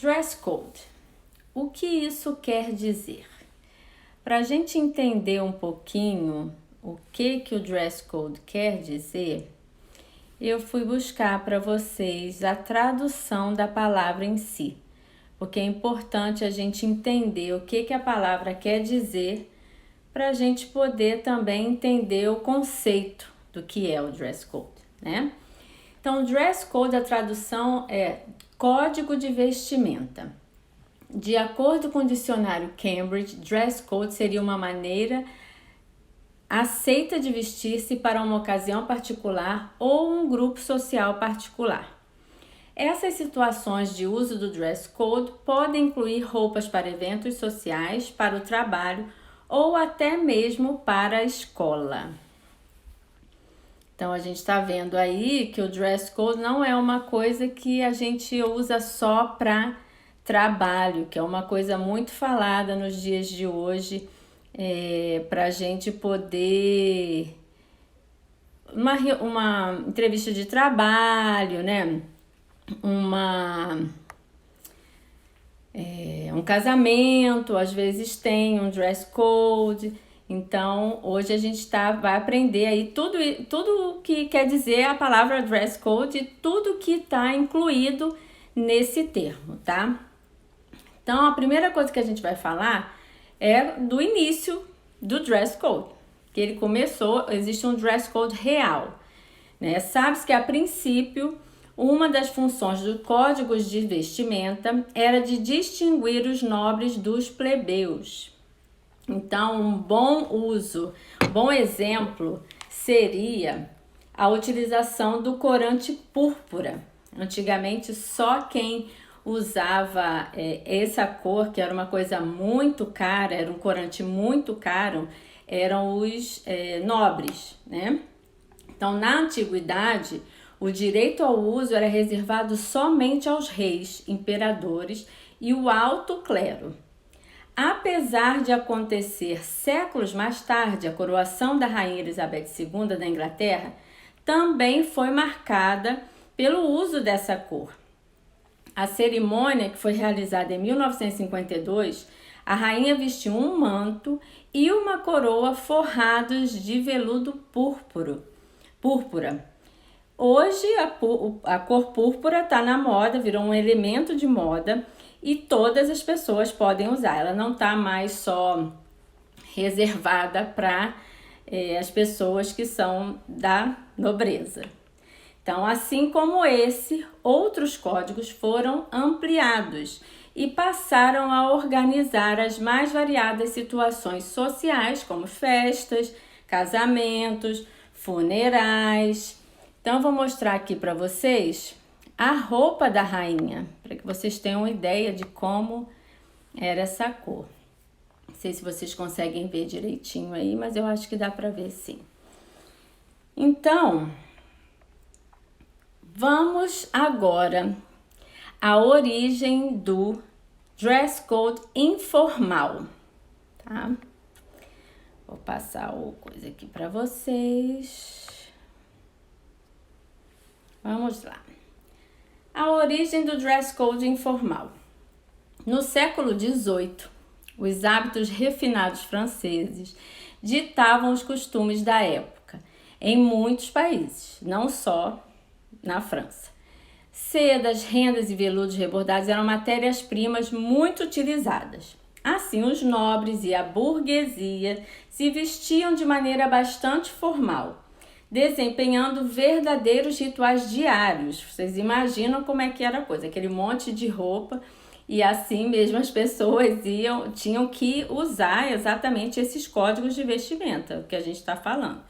Dress code. O que isso quer dizer? Para a gente entender um pouquinho o que o dress code quer dizer, eu fui buscar para vocês a tradução da palavra em si, porque é importante a gente entender o que a palavra quer dizer para a gente poder também entender o conceito do que é o dress code, né? Então, o dress code, a tradução é código de vestimenta. De acordo com o dicionário Cambridge, dress code seria uma maneira aceita de vestir-se para uma ocasião particular ou um grupo social particular. Essas situações de uso do dress code podem incluir roupas para eventos sociais, para o trabalho ou até mesmo para a escola. Então, a gente está vendo aí que o dress code não é uma coisa que a gente usa só para trabalho, que é uma coisa muito falada nos dias de hoje, para a gente poder... Uma entrevista de trabalho, né? Um casamento, às vezes tem um dress code. Então, hoje a gente vai aprender aí tudo o que quer dizer a palavra dress code e tudo que está incluído nesse termo, tá? Então, a primeira coisa que a gente vai falar é do início do dress code, que ele começou, existe um dress code real, né? Sabe-se que a princípio, uma das funções dos códigos de vestimenta era de distinguir os nobres dos plebeus. Então, um bom exemplo seria a utilização do corante púrpura. Antigamente, só quem usava essa cor, que era uma coisa muito cara, era um corante muito caro, eram os nobres, né? Então, na antiguidade, o direito ao uso era reservado somente aos reis, imperadores e o alto clero. Apesar de acontecer séculos mais tarde, a coroação da rainha Elizabeth II da Inglaterra também foi marcada pelo uso dessa cor. A cerimônia, que foi realizada em 1952, a rainha vestiu um manto e uma coroa forrados de veludo púrpura. Hoje a cor púrpura está na moda, virou um elemento de moda e todas as pessoas podem usar. Ela não está mais só reservada para as pessoas que são da nobreza. Então, assim como outros códigos foram ampliados e passaram a organizar as mais variadas situações sociais, como festas, casamentos, funerais. Então, eu vou mostrar aqui para vocês a roupa da rainha, para que vocês tenham uma ideia de como era essa cor. Não sei se vocês conseguem ver direitinho aí, mas eu acho que dá para ver sim. Então, vamos agora à origem do dress code informal, tá? Vou passar o coisa aqui para vocês. Vamos lá. A origem do dress code informal. No século XVIII, os hábitos refinados franceses ditavam os costumes da época em muitos países, não só na França. Sedas, rendas e veludos rebordados eram matérias-primas muito utilizadas. Assim, os nobres e a burguesia se vestiam de maneira bastante formal, desempenhando verdadeiros rituais diários. Vocês imaginam como é que era a coisa, aquele monte de roupa, e assim mesmo as pessoas tinham que usar exatamente esses códigos de vestimenta, o que a gente está falando.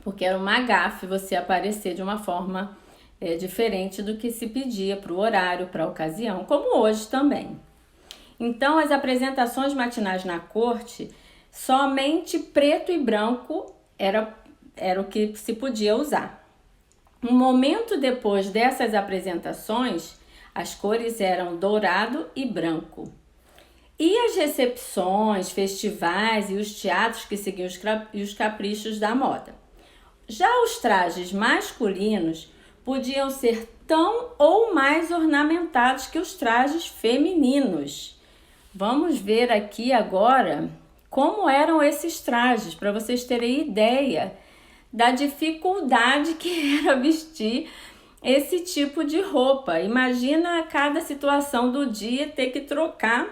Porque era uma gafe você aparecer de uma forma diferente do que se pedia para o horário, para a ocasião, como hoje também. Então, as apresentações matinais na corte, somente preto e branco era o que se podia usar. Um momento depois dessas apresentações, as cores eram dourado e branco. E as recepções, festivais e os teatros que seguiam os caprichos da moda. Já os trajes masculinos podiam ser tão ou mais ornamentados que os trajes femininos. Vamos ver aqui agora como eram esses trajes, para vocês terem ideia da dificuldade que era vestir esse tipo de roupa. Imagina cada situação do dia ter que trocar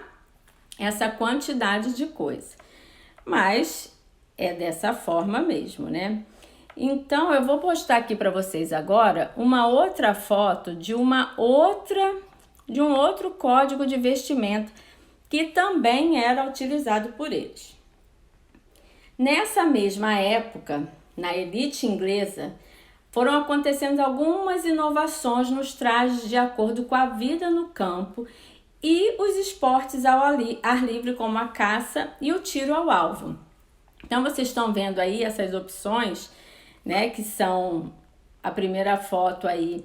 essa quantidade de coisa. Mas é dessa forma mesmo, né? Então eu vou postar aqui para vocês agora uma outra foto de um outro código de vestimenta que também era utilizado por eles. Nessa mesma época, na elite inglesa, foram acontecendo algumas inovações nos trajes de acordo com a vida no campo e os esportes ao ar livre, como a caça e o tiro ao alvo. Então vocês estão vendo aí essas opções, né, que são a primeira foto aí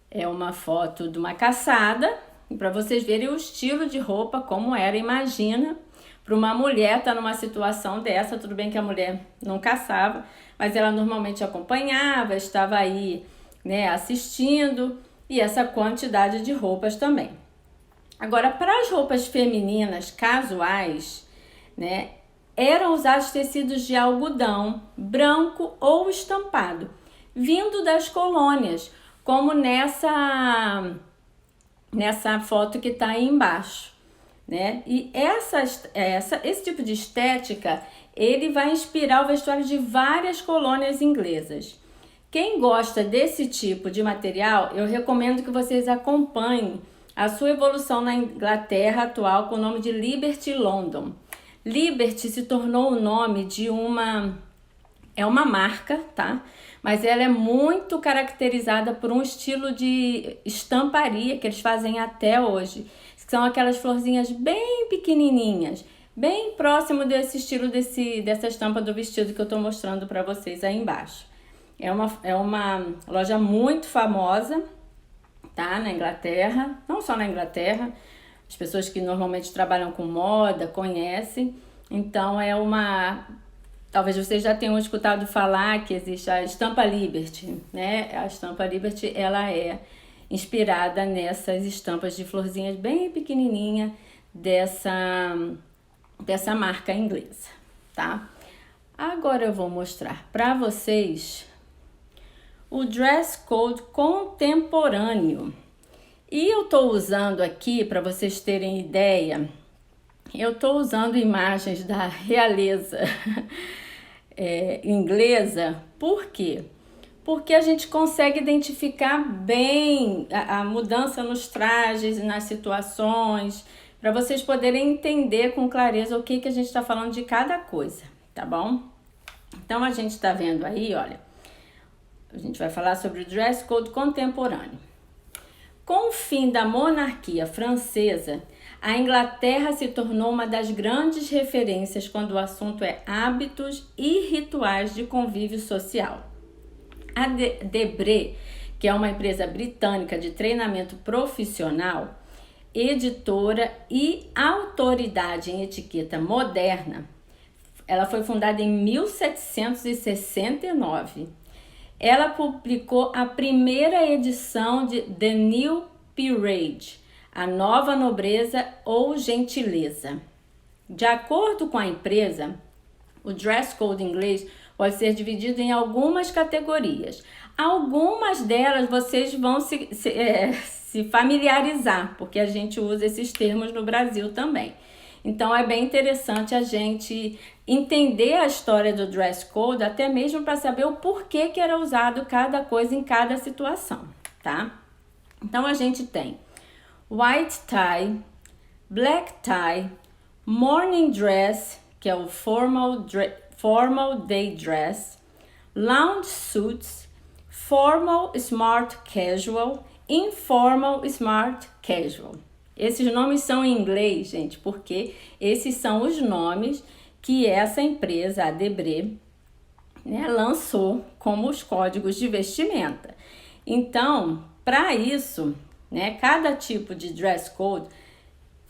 é uma foto de uma caçada, para vocês verem o estilo de roupa como era. Imagina para uma mulher estar numa situação dessa. Tudo bem que a mulher não caçava, mas ela normalmente acompanhava, estava aí, né, assistindo, e essa quantidade de roupas também. Agora, para as roupas femininas casuais, né, eram usados tecidos de algodão, branco ou estampado, vindo das colônias, como nessa foto que está aí embaixo, né? E esse tipo de estética, ele vai inspirar o vestuário de várias colônias inglesas. Quem gosta desse tipo de material, eu recomendo que vocês acompanhem a sua evolução na Inglaterra atual com o nome de Liberty London. Liberty se tornou o nome de uma marca, tá? Mas ela é muito caracterizada por um estilo de estamparia que eles fazem até hoje. São aquelas florzinhas bem pequenininhas, bem próximo desse estilo, dessa estampa do vestido que eu tô mostrando para vocês aí embaixo. É uma loja muito famosa, tá? Na Inglaterra, não só na Inglaterra, as pessoas que normalmente trabalham com moda conhecem. Então talvez vocês já tenham escutado falar que existe a estampa Liberty, né? A estampa Liberty, ela é inspirada nessas estampas de florzinhas bem pequenininha dessa marca inglesa, tá? Agora eu vou mostrar para vocês o dress code contemporâneo. E eu tô usando aqui, para vocês terem ideia, eu tô usando imagens da realeza inglesa. Por quê? Porque a gente consegue identificar bem a mudança nos trajes e nas situações, para vocês poderem entender com clareza o que a gente está falando de cada coisa, tá bom? Então a gente está vendo aí, olha, a gente vai falar sobre o dress code contemporâneo. Com o fim da monarquia francesa, a Inglaterra se tornou uma das grandes referências quando o assunto é hábitos e rituais de convívio social. A Debré, que é uma empresa britânica de treinamento profissional, editora e autoridade em etiqueta moderna, ela foi fundada em 1769. Ela publicou a primeira edição de The New Peerage, a nova nobreza ou gentileza. De acordo com a empresa, o dress code inglês pode ser dividido em algumas categorias. Algumas delas vocês vão se familiarizar, porque a gente usa esses termos no Brasil também. Então é bem interessante a gente entender a história do dress code, até mesmo para saber o porquê que era usado cada coisa em cada situação, tá? Então a gente tem white tie, black tie, morning dress, que é o formal day dress, lounge suits, formal smart casual, informal smart casual. Esses nomes são em inglês, gente, porque esses são os nomes que essa empresa, a Debré, né, lançou como os códigos de vestimenta. Então, para isso, né, cada tipo de dress code,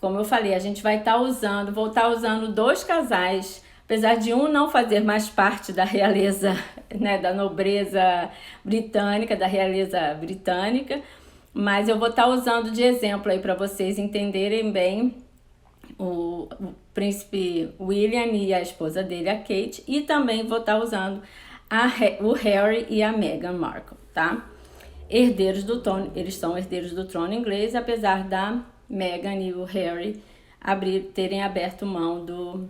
como eu falei, a gente vai estar usando, vou estar usando 2 casais Apesar de um não fazer mais parte da realeza, né, da nobreza britânica, da realeza britânica, mas eu vou estar usando de exemplo aí para vocês entenderem bem o príncipe William e a esposa dele, a Kate, e também vou estar usando o Harry e a Meghan Markle, tá? Herdeiros do trono, eles são herdeiros do trono inglês, apesar da Meghan e o Harry terem aberto mão do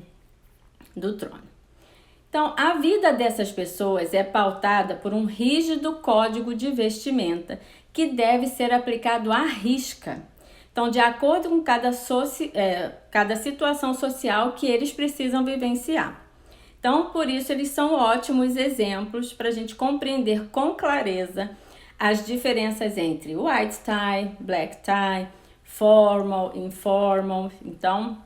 trono. Então, a vida dessas pessoas é pautada por um rígido código de vestimenta que deve ser aplicado à risca. Então, de acordo com cada situação social que eles precisam vivenciar. Então, por isso, eles são ótimos exemplos para a gente compreender com clareza as diferenças entre white tie, black tie, formal, informal. Então,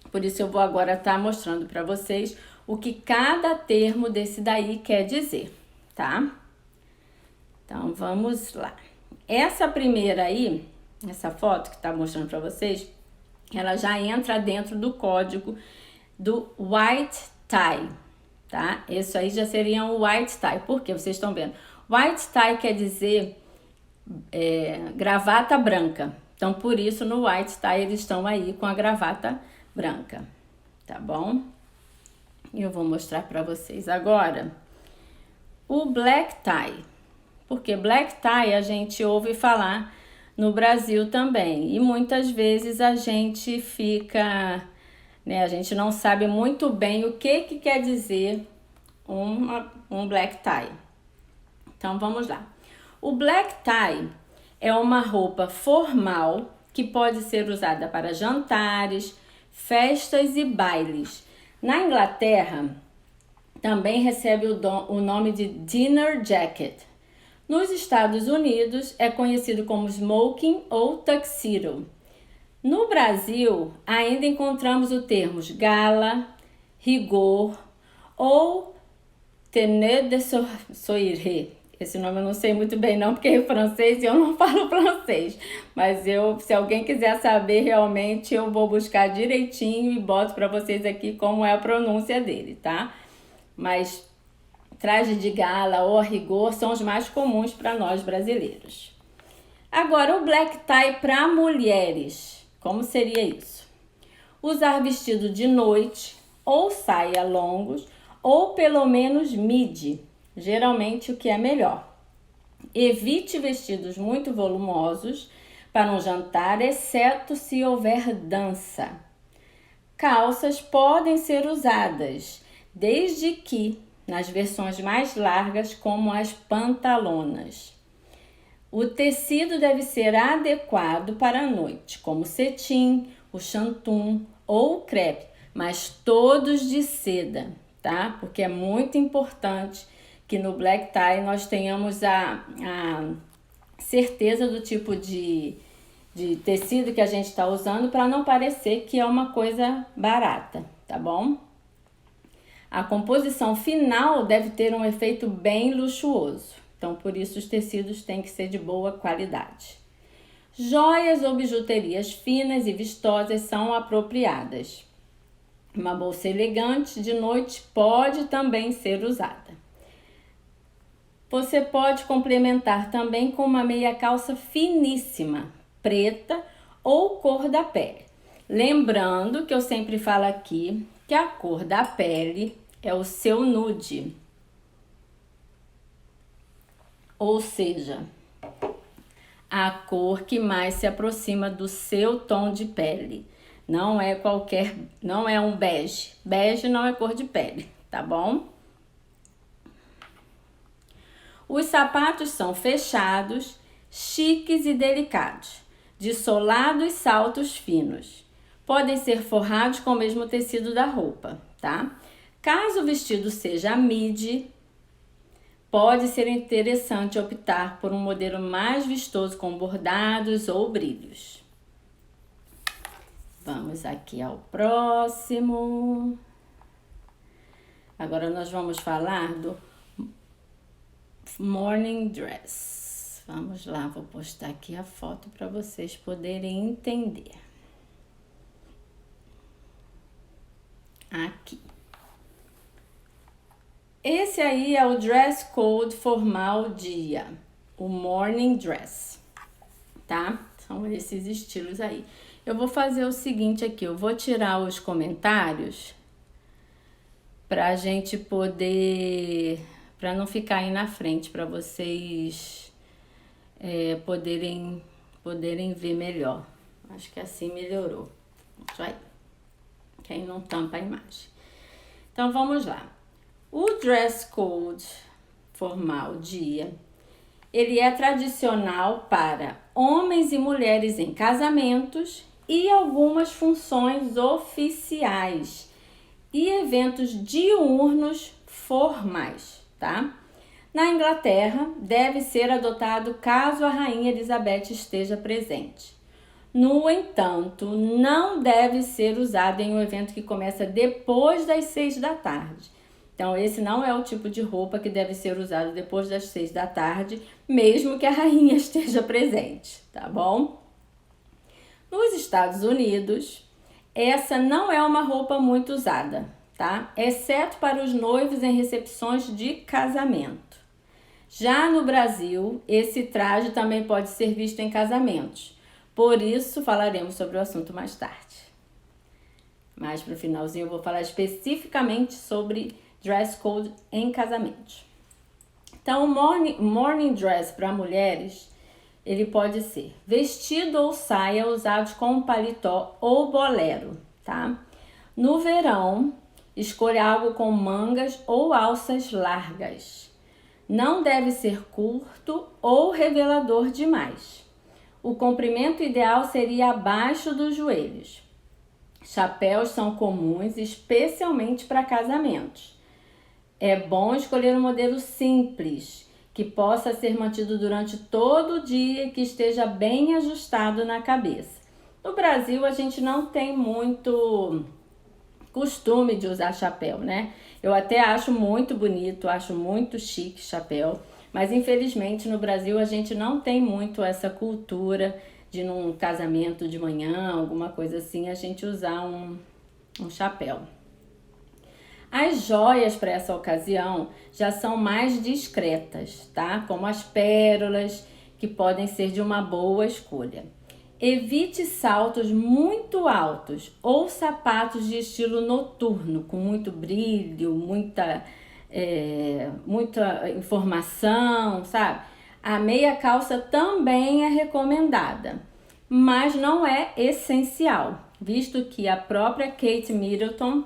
por isso eu vou agora estar mostrando para vocês o que cada termo desse daí quer dizer, tá? Então, vamos lá. Essa primeira aí, essa foto que está mostrando para vocês, ela já entra dentro do código do white tie, tá? Isso aí já seria um white tie. Por quê? Vocês estão vendo. White tie quer dizer gravata branca. Então, por isso, no white tie, eles estão aí com a gravata branca, tá bom? Eu vou mostrar para vocês agora o black tie. Porque black tie a gente ouve falar no Brasil também. E muitas vezes a gente fica, né? A gente não sabe muito bem o que quer dizer um black tie. Então, vamos lá. O black tie é uma roupa formal que pode ser usada para jantares, festas e bailes. Na Inglaterra, também recebe o nome de dinner jacket. Nos Estados Unidos, é conhecido como smoking ou tuxedo. No Brasil, ainda encontramos os termos gala, rigor ou tenue de soirée. Esse nome eu não sei muito bem não, porque é francês e eu não falo francês. Mas se alguém quiser saber realmente, eu vou buscar direitinho e boto para vocês aqui como é a pronúncia dele, tá? Mas traje de gala ou a rigor são os mais comuns para nós brasileiros. Agora, o black tie para mulheres. Como seria isso? Usar vestido de noite ou saia longos ou pelo menos midi. Geralmente o que é melhor. Evite vestidos muito volumosos para um jantar, exceto se houver dança. Calças podem ser usadas, desde que nas versões mais largas, como as pantalonas. O tecido deve ser adequado para a noite, como cetim, o chantum ou o crepe, mas todos de seda, tá? Porque é muito importante que no black tie nós tenhamos a certeza do tipo de tecido que a gente está usando para não parecer que é uma coisa barata, tá bom? A composição final deve ter um efeito bem luxuoso, então por isso os tecidos têm que ser de boa qualidade. Joias ou bijuterias finas e vistosas são apropriadas. Uma bolsa elegante de noite pode também ser usada. Você pode complementar também com uma meia calça finíssima, preta ou cor da pele. Lembrando que eu sempre falo aqui que a cor da pele é o seu nude. Ou seja, a cor que mais se aproxima do seu tom de pele. Não é um bege. Bege não é cor de pele, tá bom? Os sapatos são fechados, chiques e delicados, de solados saltos finos. Podem ser forrados com o mesmo tecido da roupa, tá? Caso o vestido seja midi, pode ser interessante optar por um modelo mais vistoso com bordados ou brilhos. Vamos aqui ao próximo. Agora nós vamos falar do morning dress. Vamos lá, vou postar aqui a foto para vocês poderem entender. Aqui. Esse aí é o dress code formal dia, o morning dress, tá? São esses estilos aí. Eu vou fazer o seguinte aqui, eu vou tirar os comentários pra gente poder, pra não ficar aí na frente, pra vocês poderem ver melhor. Acho que assim melhorou. Isso aí. Que aí não tampa a imagem. Então vamos lá. O dress code formal dia, ele é tradicional para homens e mulheres em casamentos e algumas funções oficiais e eventos diurnos formais, tá? Na Inglaterra, deve ser adotado caso a Rainha Elizabeth esteja presente. No entanto, não deve ser usado em um evento que começa depois das 6 da tarde. Então, esse não é o tipo de roupa que deve ser usado depois das 6 da tarde, mesmo que a rainha esteja presente, tá bom? Nos Estados Unidos, essa não é uma roupa muito usada, tá? Exceto para os noivos em recepções de casamento. Já no Brasil, esse traje também pode ser visto em casamentos. Por isso, falaremos sobre o assunto mais tarde. Mais para o finalzinho, eu vou falar especificamente sobre dress code em casamentos. Então, o morning dress para mulheres, ele pode ser vestido ou saia usados com paletó ou bolero, tá? No verão, escolha algo com mangas ou alças largas. Não deve ser curto ou revelador demais. O comprimento ideal seria abaixo dos joelhos. Chapéus são comuns, especialmente para casamentos. É bom escolher um modelo simples, que possa ser mantido durante todo o dia e que esteja bem ajustado na cabeça. No Brasil, a gente não tem muito costume de usar chapéu, né? Eu até acho muito bonito, acho muito chique chapéu, mas infelizmente no Brasil a gente não tem muito essa cultura de num casamento de manhã, alguma coisa assim, a gente usar um chapéu. As joias para essa ocasião já são mais discretas, tá? Como as pérolas, que podem ser de uma boa escolha. Evite saltos muito altos ou sapatos de estilo noturno, com muito brilho, muita informação, sabe? A meia calça também é recomendada, mas não é essencial, visto que a própria Kate Middleton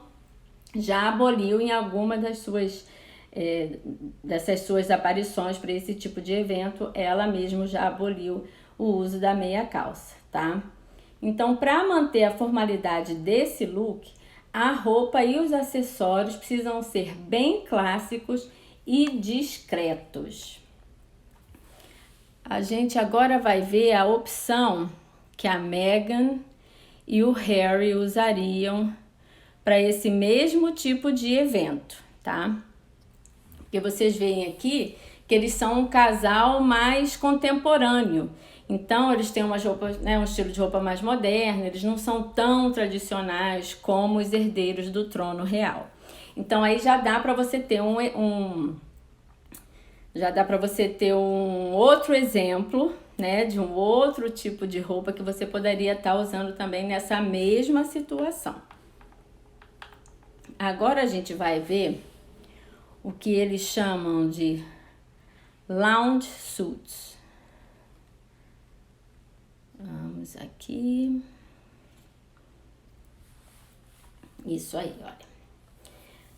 já aboliu em alguma dessas suas aparições para esse tipo de evento, ela mesma já aboliu o uso da meia calça, tá? Então, para manter a formalidade desse look, a roupa e os acessórios precisam ser bem clássicos e discretos. A gente agora vai ver a opção que a Meghan e o Harry usariam para esse mesmo tipo de evento, tá? Porque vocês veem aqui que eles são um casal mais contemporâneo. Então, eles têm umas roupas, né, um estilo de roupa mais moderno, eles não são tão tradicionais como os herdeiros do trono real. Então, aí já dá para você ter um outro exemplo, né, de um outro tipo de roupa que você poderia estar usando também nessa mesma situação. Agora a gente vai ver o que eles chamam de lounge suits. Vamos aqui. Isso aí, olha.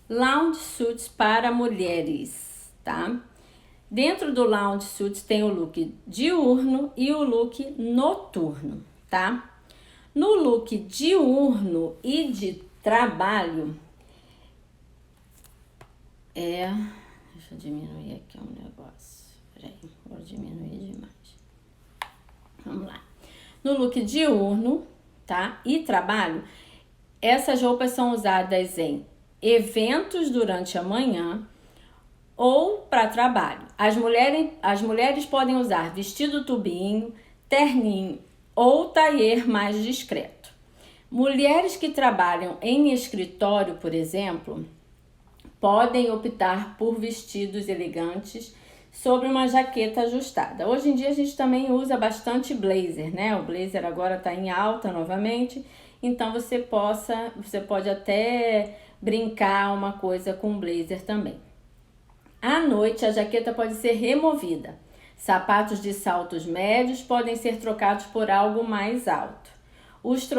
Lounge suits para mulheres, tá? Dentro do lounge suits tem o look diurno e o look noturno, tá? No look diurno e de trabalho, deixa eu diminuir aqui um negócio. Peraí, vou diminuir demais. Vamos lá. No look diurno, tá? E trabalho, essas roupas são usadas em eventos durante a manhã ou para trabalho. As mulheres podem usar vestido tubinho, terninho ou taier mais discreto. Mulheres que trabalham em escritório, por exemplo, podem optar por vestidos elegantes sobre uma jaqueta ajustada. Hoje em dia a gente também usa bastante blazer, né? O blazer agora está em alta novamente, então você pode até brincar uma coisa com blazer também. À noite a jaqueta pode ser removida. Sapatos de saltos médios podem ser trocados por algo mais alto. Os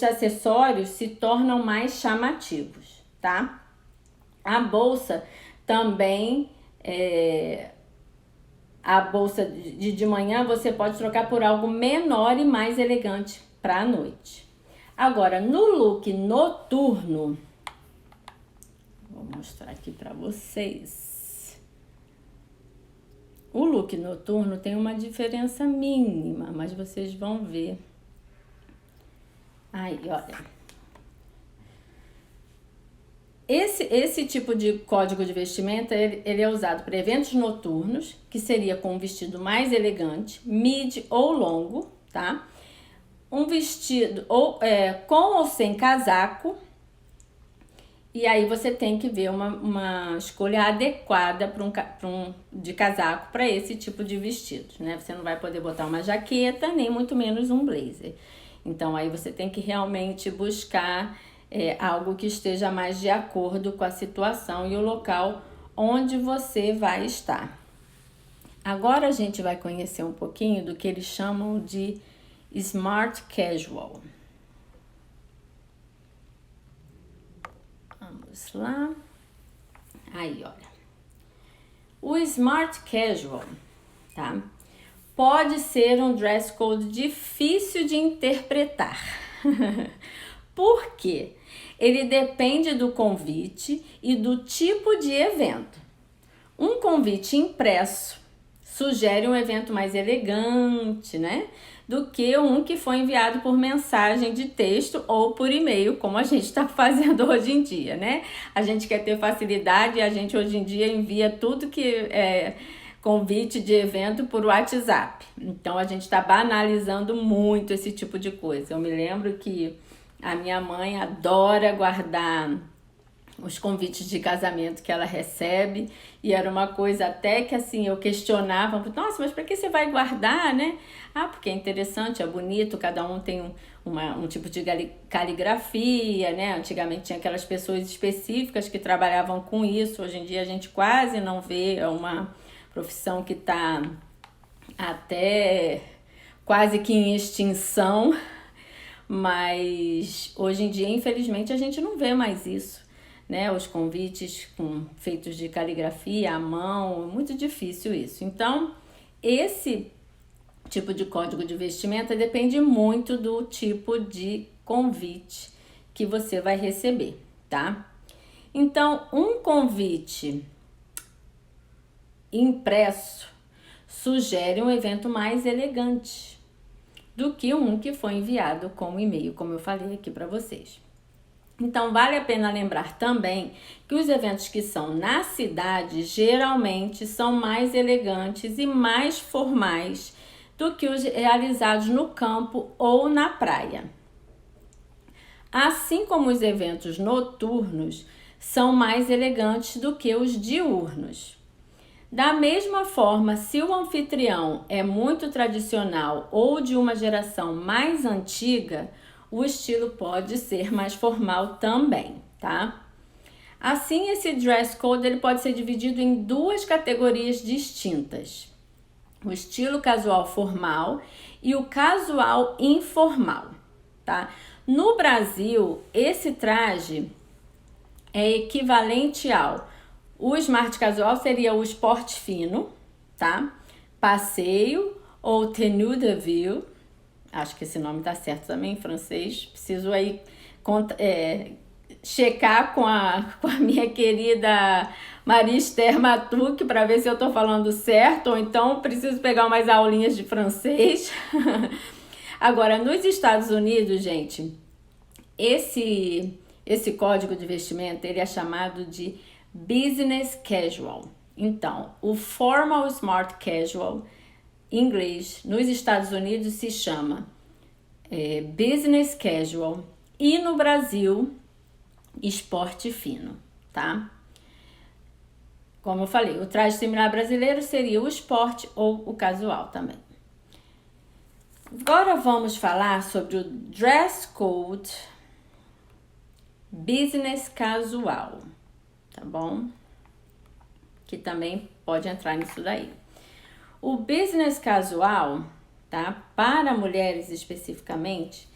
acessórios se tornam mais chamativos, tá? A bolsa também, a bolsa de manhã você pode trocar por algo menor e mais elegante para a noite. Agora, no look noturno, vou mostrar aqui para vocês. O look noturno tem uma diferença mínima, mas vocês vão ver. Aí, olha. Esse tipo de código de vestimenta, ele é usado para eventos noturnos, que seria com um vestido mais elegante, midi ou longo, tá? Um vestido com ou sem casaco. E aí você tem que ver uma escolha adequada de casaco para esse tipo de vestido, né? Você não vai poder botar uma jaqueta, nem muito menos um blazer. Então aí você tem que realmente buscar algo que esteja mais de acordo com a situação e o local onde você vai estar. Agora a gente vai conhecer um pouquinho do que eles chamam de Smart Casual. Vamos lá. Aí, olha. O Smart Casual, tá? Pode ser um dress code difícil de interpretar. Por quê? Ele depende do convite e do tipo de evento. Um convite impresso sugere um evento mais elegante, né? Do que um que foi enviado por mensagem de texto ou por e-mail, como a gente está fazendo hoje em dia, né? A gente quer ter facilidade e a gente hoje em dia envia tudo que é convite de evento por WhatsApp. Então a gente está banalizando muito esse tipo de coisa. Eu me lembro que a minha mãe adora guardar os convites de casamento que ela recebe, e era uma coisa até que assim eu questionava, nossa, mas para que você vai guardar, né? Ah, porque é interessante, é bonito, cada um tem um tipo de caligrafia, né? Antigamente tinha aquelas pessoas específicas que trabalhavam com isso, hoje em dia a gente quase não vê, é uma profissão que está até quase que em extinção, mas hoje em dia, infelizmente, a gente não vê mais isso, né? Os convites feitos de caligrafia à mão, é muito difícil isso. Então, esse tipo de código de vestimenta depende muito do tipo de convite que você vai receber, tá? Então, um convite impresso sugere um evento mais elegante do que um que foi enviado como e-mail, como eu falei aqui para vocês. Então, vale a pena lembrar também que os eventos que são na cidade geralmente são mais elegantes e mais formais do que os realizados no campo ou na praia. Assim como os eventos noturnos são mais elegantes do que os diurnos. Da mesma forma, se o anfitrião é muito tradicional ou de uma geração mais antiga, o estilo pode ser mais formal também, tá? Assim, esse dress code ele pode ser dividido em duas categorias distintas: o estilo casual formal e o casual informal, tá? No Brasil, esse traje é equivalente o smart casual seria o esporte fino, tá? Passeio ou tenue de ville. Acho que esse nome tá certo também em francês. Preciso aí checar com a minha querida Maria Esther Matuque para ver se eu tô falando certo, ou então preciso pegar umas aulinhas de francês. Agora, nos Estados Unidos, gente, esse código de vestimenta, ele é chamado de Business Casual. Então, o Formal Smart Casual, em inglês, nos Estados Unidos se chama Business Casual, e no Brasil, esporte fino, tá? Como eu falei, o traje similar brasileiro seria o esporte ou o casual também. Agora vamos falar sobre o dress code business casual, tá bom? Que também pode entrar nisso daí. O business casual, tá? Para mulheres especificamente,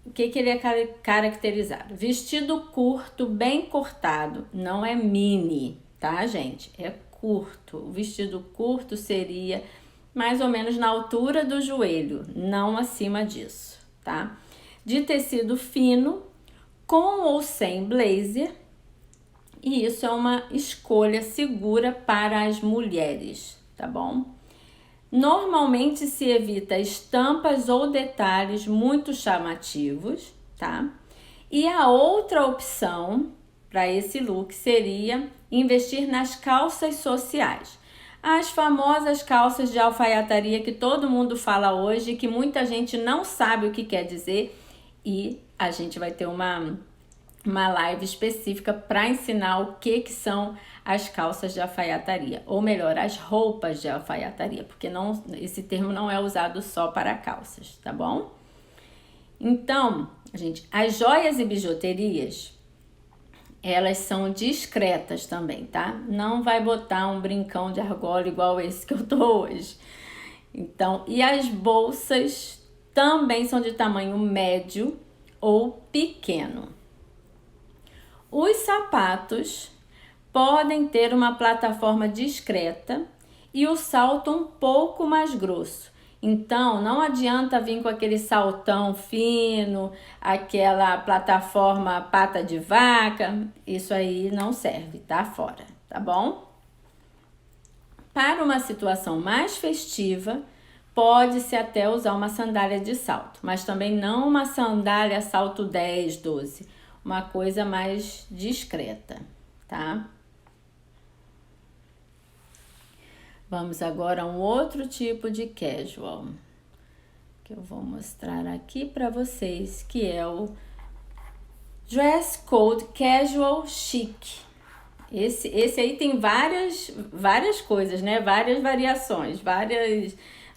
o que ele é caracterizado? Vestido curto, bem cortado, não é mini, tá, gente? É curto. O vestido curto seria mais ou menos na altura do joelho, não acima disso, tá? De tecido fino, com ou sem blazer, e isso é uma escolha segura para as mulheres, tá bom? Normalmente se evita estampas ou detalhes muito chamativos, tá? E a outra opção para esse look seria investir nas calças sociais. As famosas calças de alfaiataria que todo mundo fala hoje, que muita gente não sabe o que quer dizer, e a gente vai ter uma live específica para ensinar o que são as calças de alfaiataria, ou melhor, as roupas de alfaiataria, porque esse termo não é usado só para calças, tá bom? Então, gente, as joias e bijuterias, elas são discretas também, tá? Não vai botar um brincão de argola igual esse que eu tô hoje. Então, e as bolsas também são de tamanho médio ou pequeno. Os sapatos podem ter uma plataforma discreta e o salto um pouco mais grosso. Então, não adianta vir com aquele saltão fino, aquela plataforma pata de vaca. Isso aí não serve, tá fora, tá bom? Para uma situação mais festiva, pode-se até usar uma sandália de salto, mas também não uma sandália salto 10, 12. Uma coisa mais discreta, tá? Vamos agora a um outro tipo de casual, que eu vou mostrar aqui para vocês, que é o dress code casual chic. Esse aí tem várias coisas, né? Várias variações,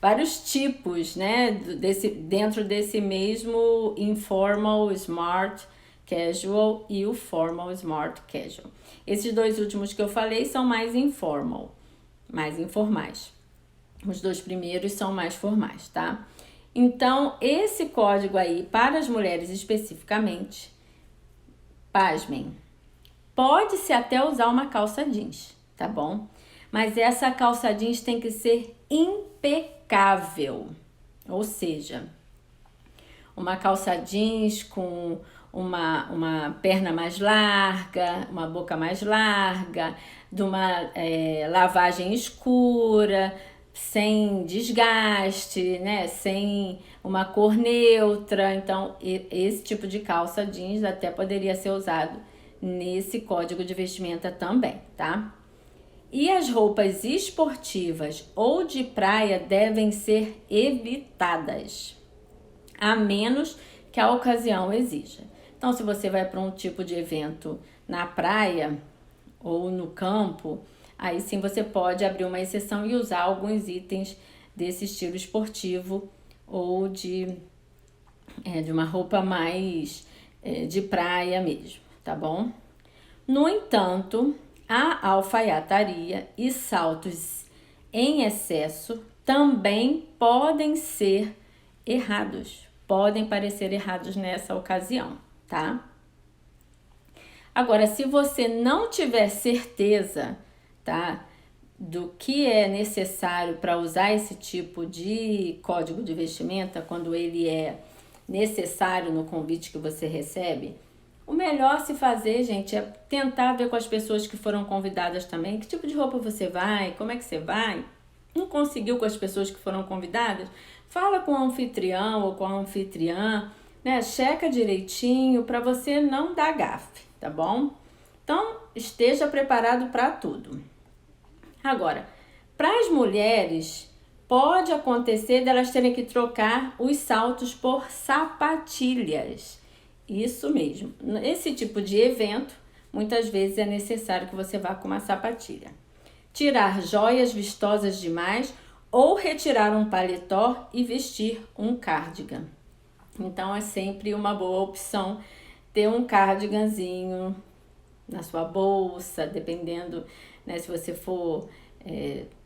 vários tipos, né? Dentro desse mesmo informal, smart, casual e o formal, smart, casual. Esses dois últimos que eu falei são mais informal, mais informais. Os dois primeiros são mais formais, tá? Então, esse código aí, para as mulheres especificamente, pasmem, pode-se até usar uma calça jeans, tá bom? Mas essa calça jeans tem que ser impecável, ou seja, uma calça jeans com uma perna mais larga, uma boca mais larga, de uma lavagem escura, sem desgaste, né? Sem uma cor neutra. Então, esse tipo de calça jeans até poderia ser usado nesse código de vestimenta também, tá? E as roupas esportivas ou de praia devem ser evitadas, a menos que a ocasião exija. Então, se você vai para um tipo de evento na praia ou no campo, aí sim você pode abrir uma exceção e usar alguns itens desse estilo esportivo ou de uma roupa mais de praia mesmo, tá bom? No entanto, a alfaiataria e saltos em excesso também podem ser errados, podem parecer errados nessa ocasião, tá? Agora, se você não tiver certeza, tá, do que é necessário para usar esse tipo de código de vestimenta, quando ele é necessário no convite que você recebe, o melhor se fazer, gente, é tentar ver com as pessoas que foram convidadas também, que tipo de roupa você vai, como é que você vai. Não conseguiu com as pessoas que foram convidadas? Fala com o anfitrião ou com a anfitriã, né? Checa direitinho para você não dar gafe, tá bom? Então, esteja preparado para tudo. Agora, para as mulheres, pode acontecer delas terem que trocar os saltos por sapatilhas. Isso mesmo. Nesse tipo de evento, muitas vezes é necessário que você vá com uma sapatilha. Tirar joias vistosas demais ou retirar um paletó e vestir um cardigan. Então é sempre uma boa opção ter um cardiganzinho na sua bolsa, dependendo, né, se você for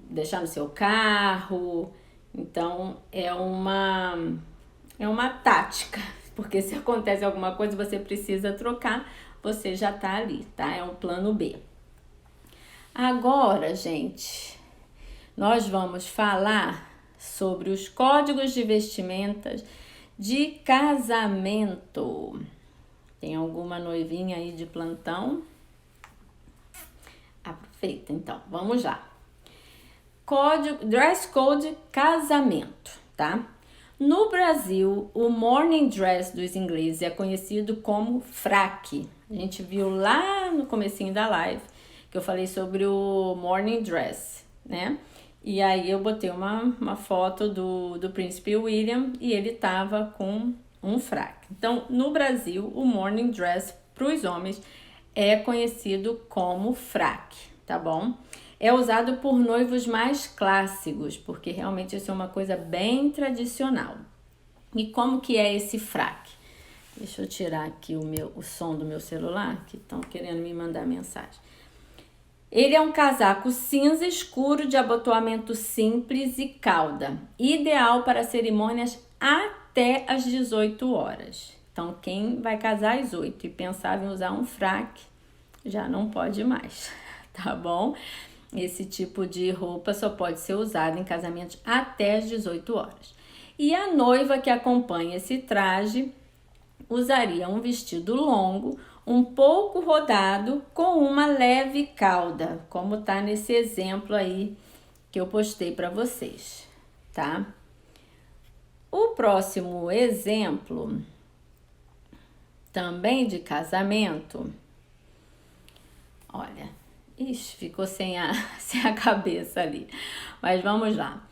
deixar no seu carro. Então é uma tática, porque se acontece alguma coisa você precisa trocar, você já tá ali, tá? É um plano B. Agora, gente, nós vamos falar sobre os códigos de vestimentas de casamento. Tem alguma noivinha aí de plantão? Aproveita, então, vamos lá. Dress code casamento, tá? No Brasil, o morning dress dos ingleses é conhecido como fraque. A gente viu lá no comecinho da live que eu falei sobre o morning dress, né? E aí eu botei uma foto do príncipe William e ele tava com um fraque. Então, no Brasil, o morning dress para os homens é conhecido como fraque, tá bom? É usado por noivos mais clássicos, porque realmente isso é uma coisa bem tradicional. E como que é esse fraque? Deixa eu tirar aqui o som do meu celular, que estão querendo me mandar mensagem. Ele é um casaco cinza escuro de abotoamento simples e cauda, ideal para cerimônias até às 18 horas. Então, quem vai casar às 8 e pensava em usar um fraque, já não pode mais, tá bom? Esse tipo de roupa só pode ser usado em casamentos até às 18 horas. E a noiva que acompanha esse traje usaria um vestido longo, um pouco rodado, com uma leve cauda, como tá nesse exemplo aí que eu postei para vocês, tá? O próximo exemplo, também de casamento, olha, ficou sem a cabeça ali, mas vamos lá.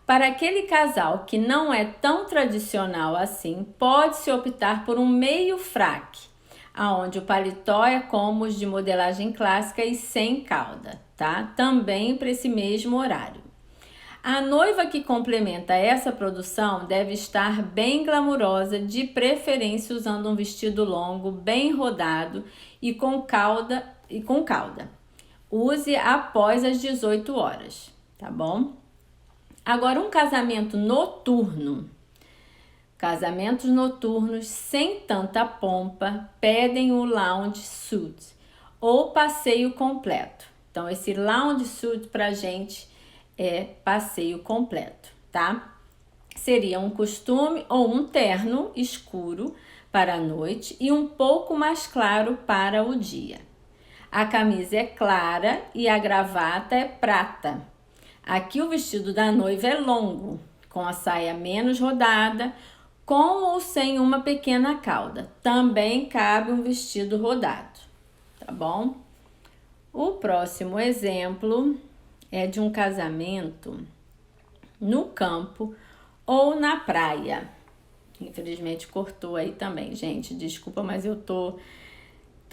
Para aquele casal que não é tão tradicional assim, pode-se optar por um meio fraque, aonde o paletó é como os de modelagem clássica e sem cauda, tá? Também para esse mesmo horário. A noiva que complementa essa produção deve estar bem glamurosa, de preferência usando um vestido longo, bem rodado e com cauda. Use após as 18 horas, tá bom? Agora, um casamento noturno. Casamentos noturnos sem tanta pompa pedem o lounge suit ou passeio completo. Então, esse lounge suit pra gente é passeio completo, tá? Seria um costume ou um terno escuro para a noite e um pouco mais claro para o dia. A camisa é clara e a gravata é prata. Aqui o vestido da noiva é longo, com a saia menos rodada, com ou sem uma pequena cauda. Também cabe um vestido rodado, tá bom? O próximo exemplo é de um casamento no campo ou na praia. Infelizmente cortou aí também, gente. Desculpa, mas eu tô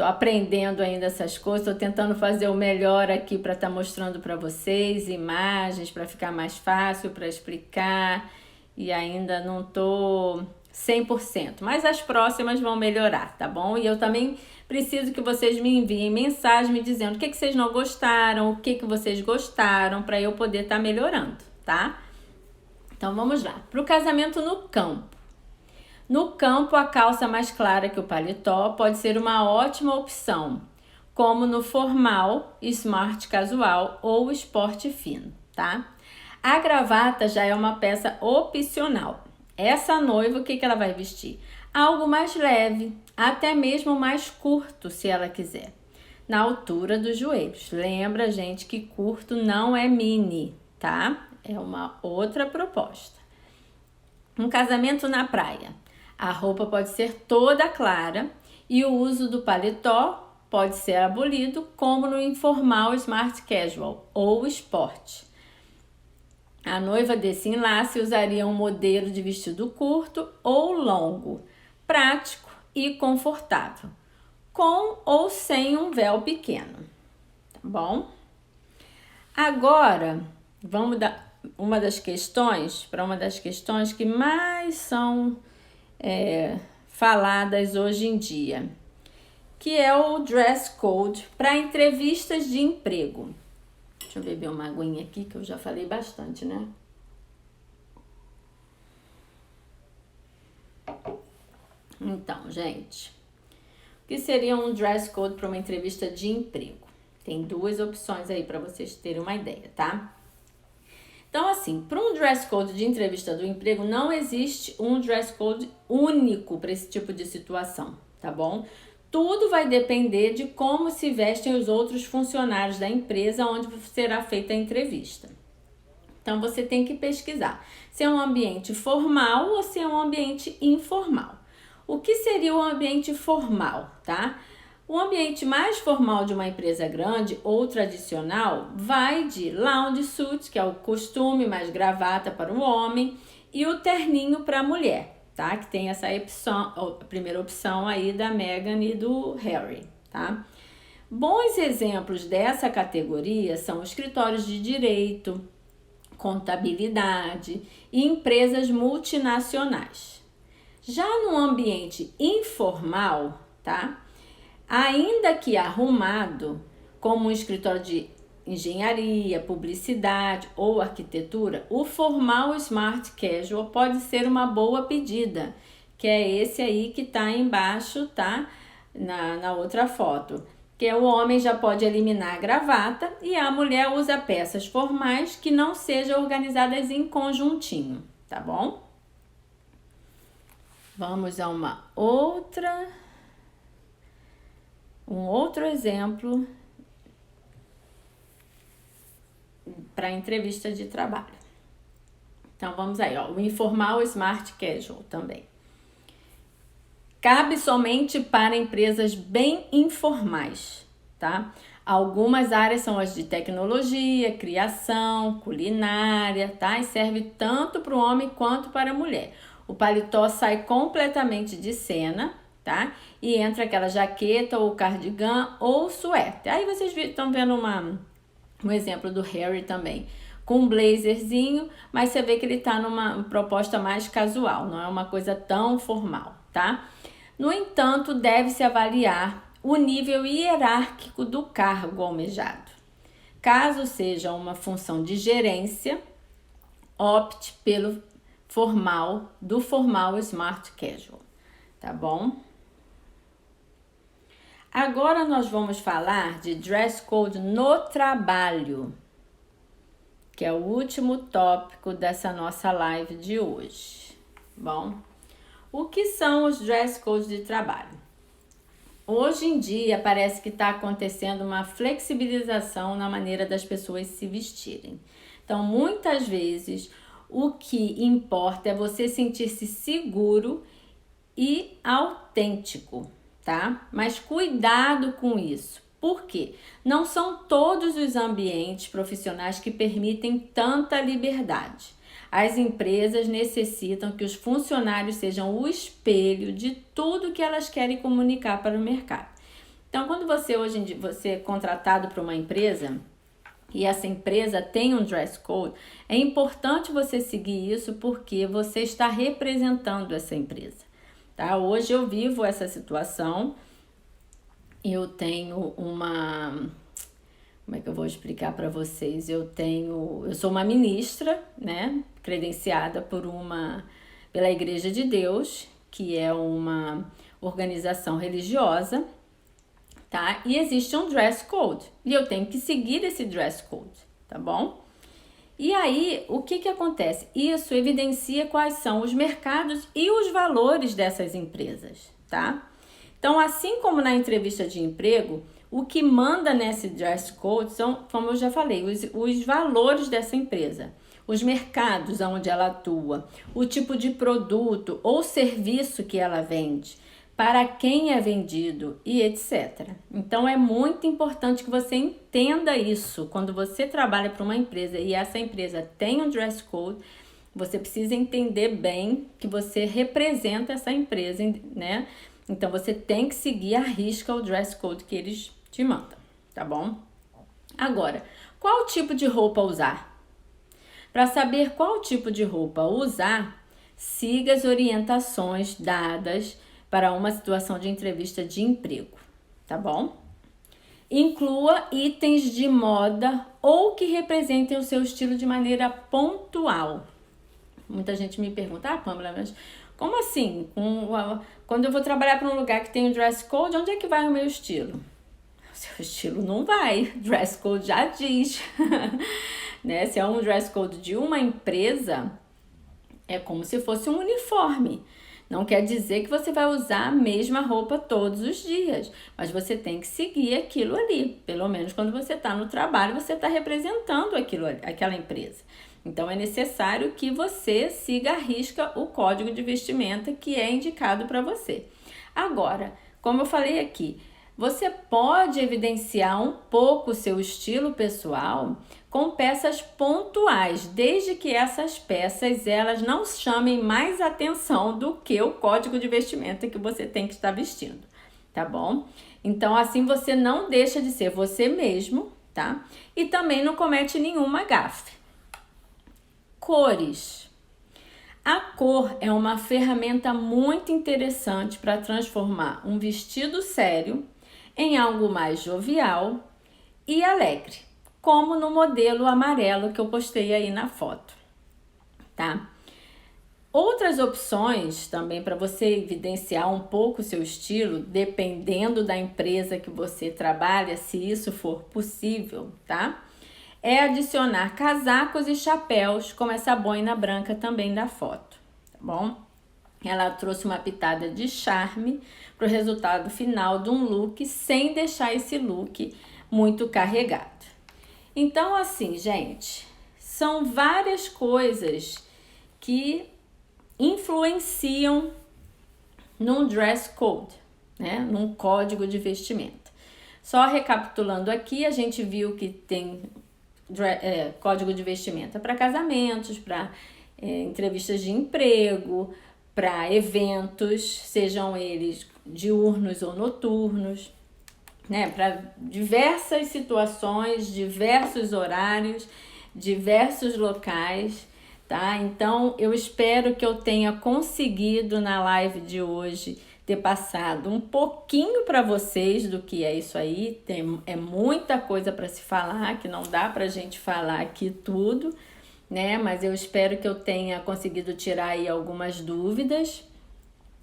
aprendendo ainda essas coisas, tô tentando fazer o melhor aqui para estar mostrando para vocês imagens, para ficar mais fácil para explicar, e ainda não tô 100%, mas as próximas vão melhorar, tá bom? E eu também preciso que vocês me enviem mensagem me dizendo o que vocês não gostaram, o que vocês gostaram, para eu poder estar melhorando, tá? Então vamos lá, para o casamento no campo. No campo, a calça mais clara que o paletó pode ser uma ótima opção, como no formal, smart casual ou esporte fino, tá? A gravata já é uma peça opcional. Essa noiva, o que ela vai vestir? Algo mais leve, até mesmo mais curto, se ela quiser, na altura dos joelhos. Lembra, gente, que curto não é mini, tá? É uma outra proposta. Um casamento na praia. A roupa pode ser toda clara e o uso do paletó pode ser abolido, como no informal smart casual ou esporte. A noiva desse enlace usaria um modelo de vestido curto ou longo, prático e confortável, com ou sem um véu pequeno, tá bom? Agora, vamos dar uma das questões que mais são faladas hoje em dia, que é o dress code para entrevistas de emprego. Deixa eu beber uma aguinha aqui, que eu já falei bastante, né? Então, gente, o que seria um dress code para uma entrevista de emprego? Tem duas opções aí para vocês terem uma ideia, tá? Então, assim, para um dress code de entrevista do emprego, não existe um dress code único para esse tipo de situação, tá bom? Tudo vai depender de como se vestem os outros funcionários da empresa onde será feita a entrevista. Então, você tem que pesquisar se é um ambiente formal ou se é um ambiente informal. O que seria o ambiente formal, tá? O ambiente mais formal de uma empresa grande ou tradicional vai de lounge suit, que é o costume mais gravata para o homem, e o terninho para a mulher, tá? Que tem essa opção, a primeira opção aí da Meghan e do Harry, tá? Bons exemplos dessa categoria são escritórios de direito, contabilidade e empresas multinacionais. Já no ambiente informal, tá? Ainda que arrumado, como um escritório de engenharia, publicidade ou arquitetura, o formal smart casual pode ser uma boa pedida, que é esse aí que tá embaixo, tá? Na outra foto. Que o homem já pode eliminar a gravata e a mulher usa peças formais que não sejam organizadas em conjuntinho, tá bom? Vamos a um outro exemplo para entrevista de trabalho. Então, vamos aí, ó, o informal smart casual também. Cabe somente para empresas bem informais, tá? Algumas áreas são as de tecnologia, criação, culinária, tá? E serve tanto para o homem quanto para a mulher. O paletó sai completamente de cena, tá? E entra aquela jaqueta ou cardigan ou suéter. Aí vocês estão vendo um exemplo do Harry também, com um blazerzinho, mas você vê que ele tá numa proposta mais casual, não é uma coisa tão formal, tá? No entanto, deve-se avaliar o nível hierárquico do cargo almejado. Caso seja uma função de gerência, opte pelo formal smart casual, tá bom? Agora nós vamos falar de dress code no trabalho, que é o último tópico dessa nossa live de hoje. Bom, o que são os dress codes de trabalho? Hoje em dia parece que está acontecendo uma flexibilização na maneira das pessoas se vestirem. Então, muitas vezes, o que importa é você sentir-se seguro e autêntico, tá? Mas cuidado com isso. Por quê? Não são todos os ambientes profissionais que permitem tanta liberdade. As empresas necessitam que os funcionários sejam o espelho de tudo que elas querem comunicar para o mercado. Então, quando você hoje em dia você é contratado para uma empresa e essa empresa tem um dress code, é importante você seguir isso porque você está representando essa empresa, tá? Hoje eu vivo essa situação. Eu tenho como é que eu vou explicar para vocês? Eu sou uma ministra, né, credenciada pela Igreja de Deus, que é uma organização religiosa, tá? E existe um dress code, e eu tenho que seguir esse dress code, tá bom? E aí, o que acontece? Isso evidencia quais são os mercados e os valores dessas empresas, tá? Então, assim como na entrevista de emprego, o que manda nesse dress code são, como eu já falei, os valores dessa empresa, os mercados onde ela atua, o tipo de produto ou serviço que ela vende, para quem é vendido e etc. Então, é muito importante que você entenda isso. Quando você trabalha para uma empresa e essa empresa tem um dress code, você precisa entender bem que você representa essa empresa, né? Então você tem que seguir à risca o dress code que eles te mandam, tá bom? Agora, qual tipo de roupa usar? Para saber qual tipo de roupa usar, siga as orientações dadas para uma situação de entrevista de emprego, tá bom? Inclua itens de moda ou que representem o seu estilo de maneira pontual. Muita gente me pergunta, Pamela, mas como assim? Quando eu vou trabalhar para um lugar que tem um dress code, onde é que vai o meu estilo? O seu estilo não vai, dress code já diz. Né? Se é um dress code de uma empresa, é como se fosse um uniforme. Não quer dizer que você vai usar a mesma roupa todos os dias, mas você tem que seguir aquilo ali. Pelo menos quando você está no trabalho, você está representando aquela empresa. Então é necessário que você siga à risca o código de vestimenta que é indicado para você. Agora, como eu falei aqui, você pode evidenciar um pouco o seu estilo pessoal com peças pontuais, desde que essas peças elas não chamem mais atenção do que o código de vestimenta que você tem que estar vestindo, tá bom? Então assim você não deixa de ser você mesmo, tá? E também não comete nenhuma gafe. Cores. A cor é uma ferramenta muito interessante para transformar um vestido sério em algo mais jovial e alegre, como no modelo amarelo que eu postei aí na foto, tá? Outras opções também para você evidenciar um pouco o seu estilo, dependendo da empresa que você trabalha, se isso for possível, tá? É adicionar casacos e chapéus, como essa boina branca também da foto, tá bom? Ela trouxe uma pitada de charme para o resultado final de um look, sem deixar esse look muito carregado. Então, assim, gente, são várias coisas que influenciam num dress code, né? Num código de vestimenta. Só recapitulando aqui, a gente viu que tem código de vestimenta para casamentos, para entrevistas de emprego, para eventos, sejam eles diurnos ou noturnos, né? Para diversas situações, diversos horários, diversos locais, tá? Então, eu espero que eu tenha conseguido na live de hoje ter passado um pouquinho para vocês do que é isso aí. É muita coisa para se falar, que não dá para a gente falar aqui tudo, né? Mas eu espero que eu tenha conseguido tirar aí algumas dúvidas.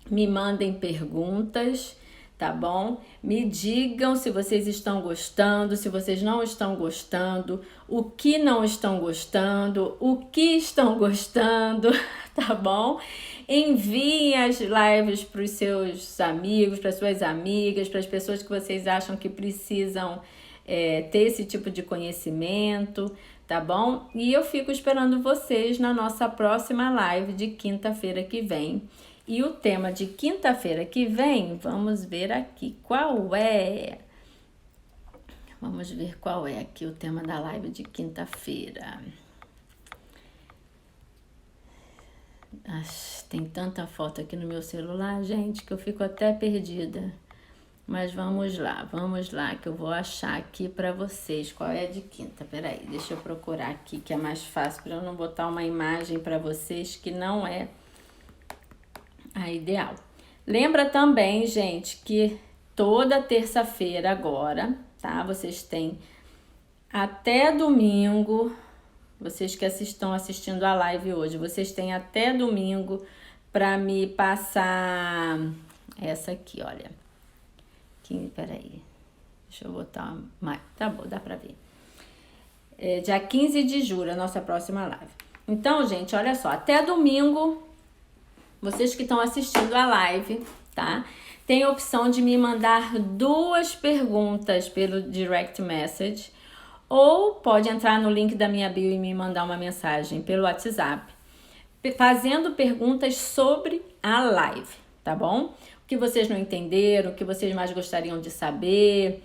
Me mandem perguntas, tá bom? Me digam se vocês estão gostando, se vocês não estão gostando, o que não estão gostando, o que estão gostando, tá bom? Enviem as lives para os seus amigos, para suas amigas, para as pessoas que vocês acham que precisam ter esse tipo de conhecimento, tá bom? E eu fico esperando vocês na nossa próxima live de quinta-feira que vem. E o tema de quinta-feira que vem, vamos ver aqui qual é. Vamos ver qual é aqui o tema da live de quinta-feira. Tem tanta foto aqui no meu celular, gente, que eu fico até perdida. Mas vamos lá, que eu vou achar aqui para vocês qual é a de quinta. Peraí, deixa eu procurar aqui, que é mais fácil, para eu não botar uma imagem para vocês que não é a ideal. Lembra também, gente, que toda terça-feira agora, tá? Vocês têm até domingo, vocês que estão assistindo a live hoje, vocês têm até domingo para me passar essa aqui, olha. Peraí, deixa eu botar mais, tá bom, dá pra ver. Dia 15 de julho, a nossa próxima live. Então, gente, olha só, até domingo, vocês que estão assistindo a live, tá? Tem a opção de me mandar 2 perguntas pelo direct message, ou pode entrar no link da minha bio e me mandar uma mensagem pelo WhatsApp, fazendo perguntas sobre a live, tá bom? O que vocês não entenderam, o que vocês mais gostariam de saber,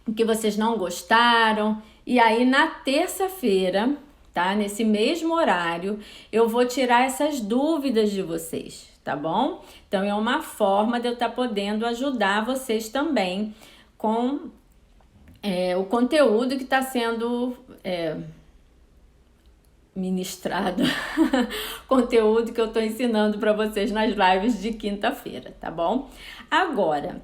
o que vocês não gostaram. E aí, na terça-feira, tá? Nesse mesmo horário, eu vou tirar essas dúvidas de vocês, tá bom? Então é uma forma de eu estar podendo ajudar vocês também com o conteúdo que está sendo ministrado, conteúdo que eu estou ensinando para vocês nas lives de quinta-feira, tá bom? Agora,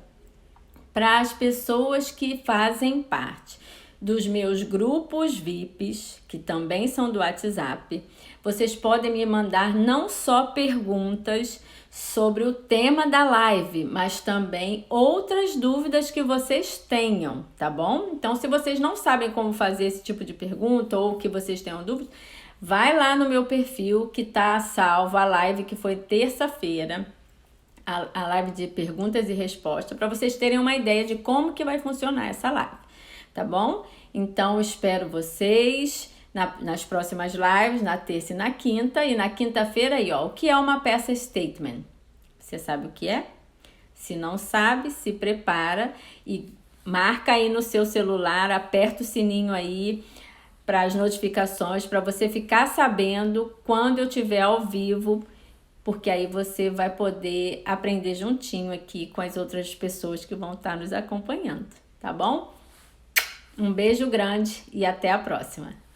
para as pessoas que fazem parte dos meus grupos VIPs, que também são do WhatsApp, vocês podem me mandar não só perguntas sobre o tema da live, mas também outras dúvidas que vocês tenham, tá bom? Então, se vocês não sabem como fazer esse tipo de pergunta ou que vocês tenham dúvidas, vai lá no meu perfil que tá salvo a live que foi terça-feira, a live de perguntas e respostas, para vocês terem uma ideia de como que vai funcionar essa live, tá bom? Então, espero vocês nas próximas lives, na terça e na quinta. E na quinta-feira aí, ó, o que é uma peça statement? Você sabe o que é? Se não sabe, se prepara e marca aí no seu celular, aperta o sininho aí para as notificações, para você ficar sabendo quando eu estiver ao vivo, porque aí você vai poder aprender juntinho aqui com as outras pessoas que vão estar nos acompanhando, tá bom? Um beijo grande e até a próxima!